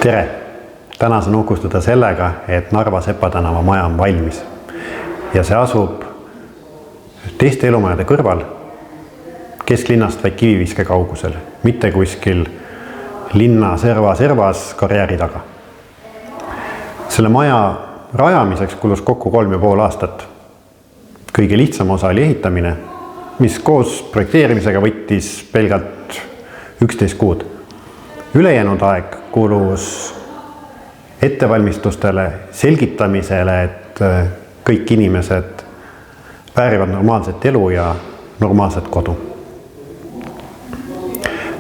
Tere! Täna saan uhkustada sellega, et Narva Sepa tänava maja on valmis ja see asub teiste elumajade kõrval, kesklinnast vaid kiviviske kaugusel, mitte kuskil linna servas karjääri taga. Selle maja rajamiseks kulus kokku 3,5 aastat. Kõige lihtsam osa oli ehitamine, mis koos projekteerimisega võttis pelgalt 11 kuud. Ülejäänud aeg kulus ettevalmistustele, selgitamisele, et kõik inimesed väärivad normaalset elu ja normaalset kodu.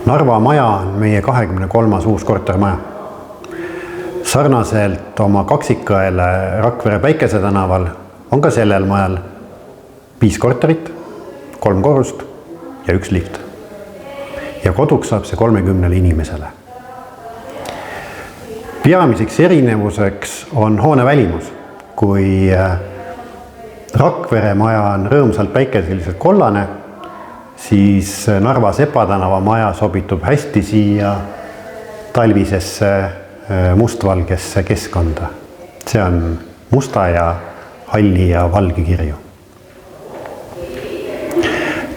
Narva maja on meie 23. uus kortermaja. Sarnaselt oma kaksikõele Rakvere Päikese tänaval on ka sellel majal 5 korterit, 3 korrust ja 1 lift. Ja koduks saab see 30 inimesele. Peamiseks erinevuseks on hoone välimus. Kui Rakvere maja on rõõmsalt päikeseliselt kollane, siis Narva Sepa tänava maja sobitub hästi siia talvisesse mustvalgesse keskkonda. See on musta ja halli ja valge kirju.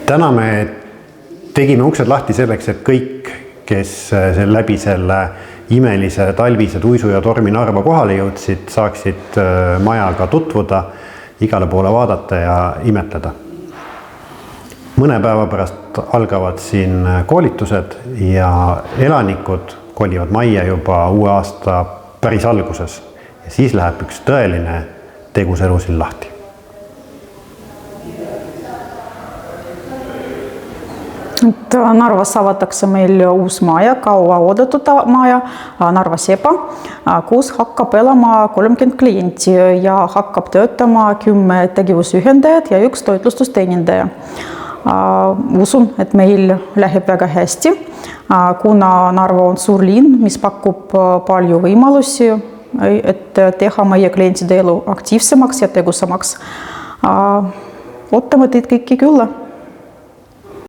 Täna me tegime uksed lahti selleks, et kõik, kes läbi selle imelise talvise tuisu ja tormi Narva kohale jõudsid, saaksid majaga tutvuda, igale poole vaadata ja imetleda. Mõne päeva pärast algavad siin koolitused ja elanikud kolivad majja juba uue aasta päris alguses ja siis läheb üks tõeline tegus elu siin lahti. Narvas avatakse meil uus maja, kaua oodatud maja, Narva Sepa, kus hakkab elama 30 klienti ja hakkab töötama 10 tegevusühendajat ja 1 toitlustusteenindaja. Usun, et meil läheb väga hästi, kuna Narva on suur linn, mis pakub palju võimalusi, et teha meie klientide elu aktiivsemaks ja tegusamaks. Ootame teid kõiki külla!